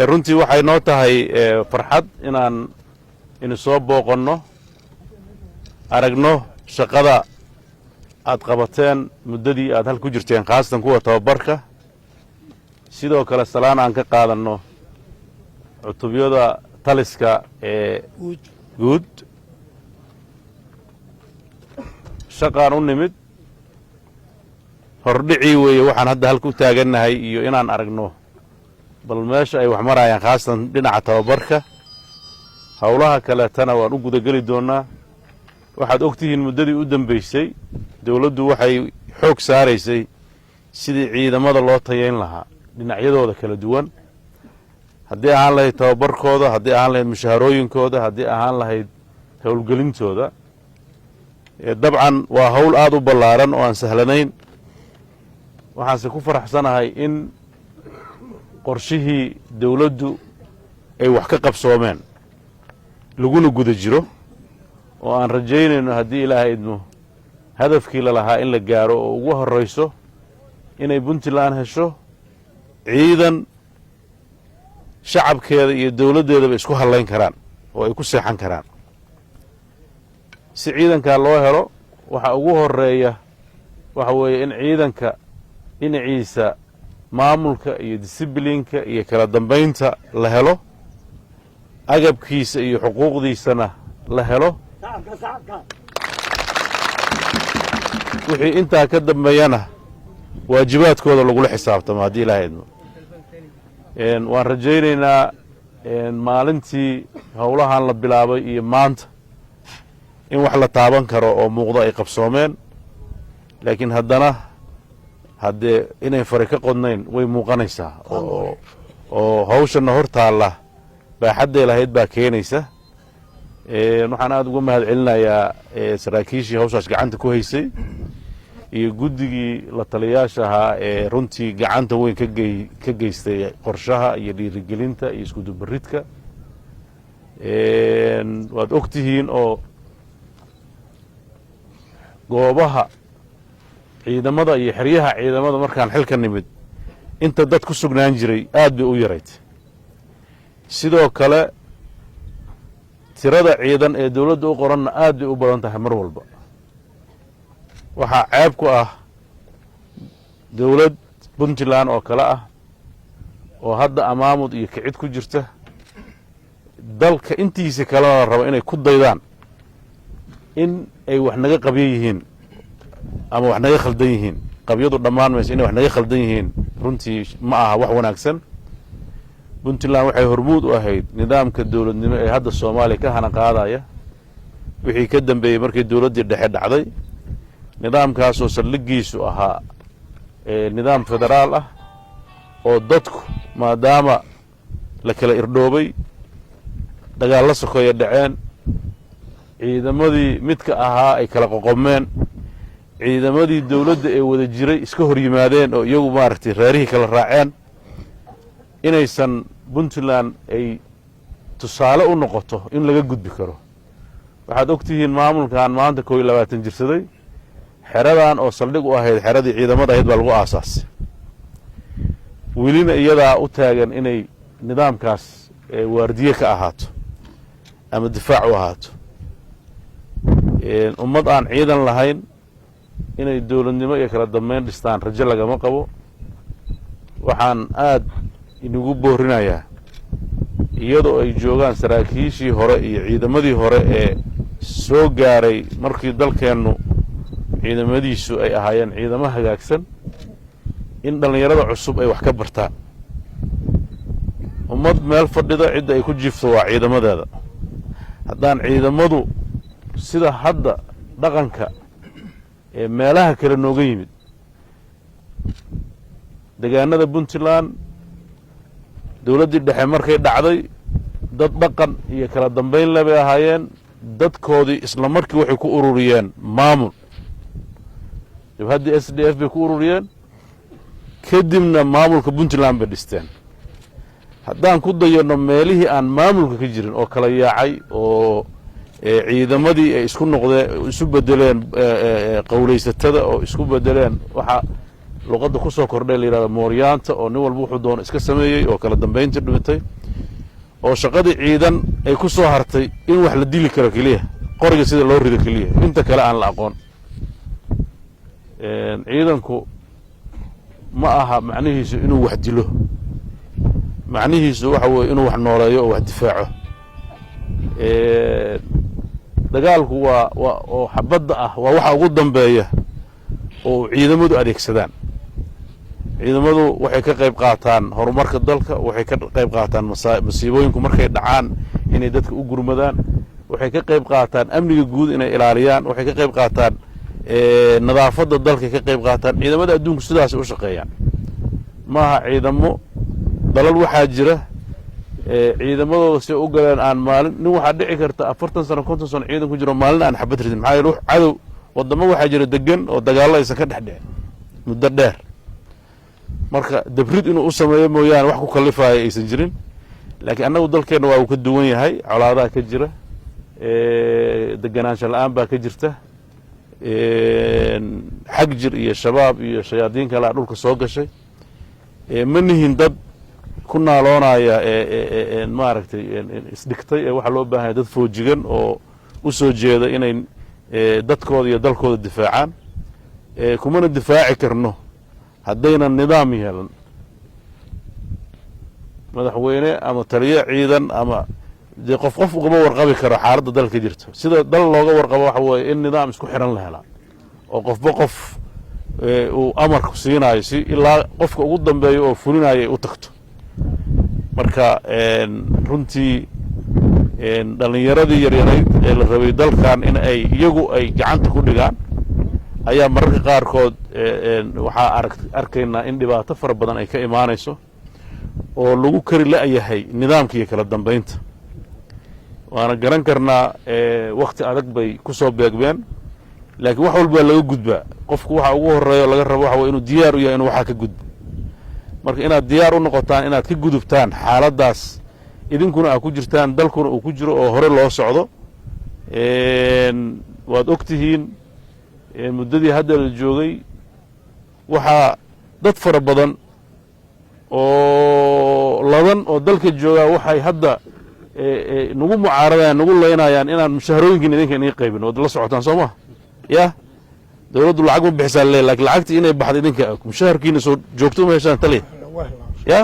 runtii waxay noo tahay farxad inaan soo booqanno aragno shaqada aad qabateen muddadii aad hal ku jirteen khaasatan kuwa tababarka sidoo kale salaan aan ka qaadanno cutubyada taliska ee guud shaqaan u nimid hordhicii weeye waxaan hadda halka u taagannahay iyo inaan aragno bal meesha ay wax marayaan khaasatan dhinaca tababarka howlaha kaleetana waan u gudageli doonnaa waxaad og tihiin muddadii u dambaysay dawladdu waxay xoog saaraysay sidii ciidamada loo tayayn lahaa dhinacyadooda kala duwan haddii ahaan lahayd tababarkooda haddii ahaan lahayd mushaharooyinkooda haddii ahaan lahayd howlgelintooda dabcan waa hawl aad u ballaaran oo aan sahlanayn waxaanse ku faraxsanahay in qorshihii dawladdu ay wax ka qabsoomeen laguna guda jiro oo aan rajaynayno haddii ilaahay idmo hadafkii lalahaa in la gaaro oo ugu horrayso inay puntland hesho ciidan shacabkeeda iyo dawladdeedaba isku hallayn karaan oo ay ku seexan karaan si ciidankaa loo helo waxa ugu horreeya waxa weeye in ciidanka dhinaciisa maamulka iyo disiblinka iyo kala dambaynta la helo agabkiisa iyo xuquuqdiisana la helo wixii intaa ka dambeeyana waajibaadkooda lagula xisaabtamo haddii ilaahay idmo waan rajaynaynaa maalintii howlahan la bilaabay iyo maanta in wax la taaban karo oo muuqdo ay qabsoomeen laakiin haddana haddee inay fari ka qodnayn way muuqanaysaa oo hawshanna hor taalla baaxadday lahayd baa keenaysa waxaan aad uga mahad celinayaa saraakiishii hawshaas gacanta ku haysay iyo guddigii la taliyayaasha ahaa ee runtii gacanta weyn ka geystay qorshaha iyo dhiirigelinta iyo iskudubaridka waad og tihiin oo goobaha ciidamada iyo xeryaha ciidamada markaan xilka nimid inta dad ku sugnaan jiray aad bay u yarayd sidoo kale tirada ciidan ee dawladda u qoranna aad bay u badan tahay mar walba waxaa ceeb ku ah dawlad puntland oo kale ah oo hadda amaamud iyo kicid ku jirta dalka intiisa kalena la rabo inay ku daydaan in ay wax naga qabyo yihiin ama wax naga khaldan yihiin qabyadu dhammaan mayso inay wax naga khaldan yihiin runtii ma aha wax wanaagsan puntland waxay hormuud u ahayd nidaamka dawladnimo ee hadda soomaaliya ka hana qaadaya wixii ka dambeeyey markii dawladdii dhexe dhacday nidaamkaasoo saldhigiisu ahaa nidaam federaal ah oo dadku maadaama la kala irdhoobay dagaallo sokeeya dhaceen ciidamadii midka ahaa ay kala qoqomeen ciidamadii dawladda ee wada jiray iska hor yimaadeen oo iyagu maaragtay reerihii kala raaceen inaysan puntland ay tusaale u noqoto in laga gudbi karo waxaad og tihiin maamulkan maanta 21 jirsaday xeradan oo saldhig u ahayd xeradii ciidamada ahayd baa lagu aasaasay welina iyadaa u taagan inay nidaamkaas waardiye ka ahaato ama difaac u ahaato ummad aan ciidan lahayn inay dowladnimo iyo kala dambeyn dhistaan rajo lagama qabo waxaan aad inagu boorinayaa iyadoo ay joogaan saraakiishii hore iyo ciidamadii hore ee soo gaaray markii dalkeennu ciidamadiisu ay ahaayeen ciidamo hagaagsan in dhallinyarada cusub ay wax ka bartaan ummad meel fadhida cidda ay ku jiifto waa ciidamadeeda haddaan ciidamadu sida hadda dhaqanka ee meelaha kale nooga yimid deegaanada puntland dowladdii dhexe markay dhacday dad dhaqan iyo kala dambayn le bay ahaayeen dadkoodii isla markii waxay ku ururiyeen maamul jabhaddii s d f bay ku ururiyeen kadibna maamulka puntland bay dhisteen haddaan ku dayano meelihii aan maamulka ka jirin oo kala yaacay oo ciidamadii ay isku noqdeen isu bedeleen qowlaysatada oo isku bedeleen waxaa luqadda ku soo kordhay la yidhahda mooryaanta oo nin walba wuxuu doono iska sameeyey oo kala dambaynta dhimitay oo shaqadii ciidan ay ku soo hartay in wax la dili karo keliya qoriga sida loo rido keliya inta kale aan la aqoon ciidanku ma aha macnihiisu inuu wax dilo macnihiisu waxa weeye inuu wax nooleeyo oo wax difaaco dagaalku waa oo xabadda ah waa waxa ugu dambeeya oo ciidamadu adeegsadaan ciidamadu waxay ka qayb qaataan horumarka dalka waxay ka qayb qaataan masiibooyinku markay dhacaan inay dadka u gurmadaan waxay ka qayb qaataan amniga guud inay ilaaliyaan waxay ka qayb qaataan nadaafadda dalkay ka qayb qaataan ciidamada adduunku sidaasay u shaqeeyaan maaha ciidamo dalal waxaa jira ciidamadooda si u galeen aan maalin nin waxaa dhici karta 40 sano 50 sano ciidan ku jiro maalin aan xabad ridin maxaa yeelay cadow wadamo waxaa jira degan oo dagaallo aysan ka dhexdhicin muddo dheer marka dabrid inuu u sameeyo mooyaane wax ku kallifaya aysan jirin laakiin annagu dalkeenna waa uu ka duwan yahay colaadaha ka jira deganaansho la'aan baa ka jirta xag jir iyo shabaab iyo shayaadiin kalea dhulka soo gashay ma nihin dad ku naaloonaya maaragtay isdhigtay ee waxaa loo baahanya dad foojigan oo u soo jeeda inay dadkooda iyo dalkooda difaacaan kumana difaaci karno haddaynan nidaam yeelan madaxweyne ama taliyo ciidan ama dee qof ugama warqabi karo xaaladda dalka jirto sida dal looga warqabo waxa weeye in nidaam isku xihan la helaa oo qofba qof uu amarku siinayo si ilaa qofka ugu dambeeyo oo fulinayo ay u tagto marka runtii dhallinyaradii yaryarayd ee la rabay dalkan in ay iyagu ay gacanta ku dhigaan ayaa mararka qaarkood waxaa arkaynaa in dhibaato fara badan ay ka imaanayso oo lagu kari la'yahay nidaamka iyo kala dambaynta waana garan karnaa wakti adag bay ku soo beegmeen laakiin wax walbaa laga gudbaa qofku waxa ugu horreeya oo laga rabo waxa way inuu diyaar u yahay inuu waxaa ka gudbo marka inaad diyaar u noqotaan inaad ka gudubtaan xaaladdaas idinkuna aad ku jirtaan dalkuna uu ku jiro oo hore loo socdo waad og tihiin muddadii hadda la joogay waxaa dad fara badan oo ladan oo dalka joogaa waxay hadda nagu mucaaradayaan nagu laynayaan inaan mushaharooyinkiina idinka inii qaybin waad la socotaan soo maha ya dowladdu lacag ma bixisaa le lakin lacagtii inay baxda idinka mushaharkiina soo joogto ma heshaan taliya ya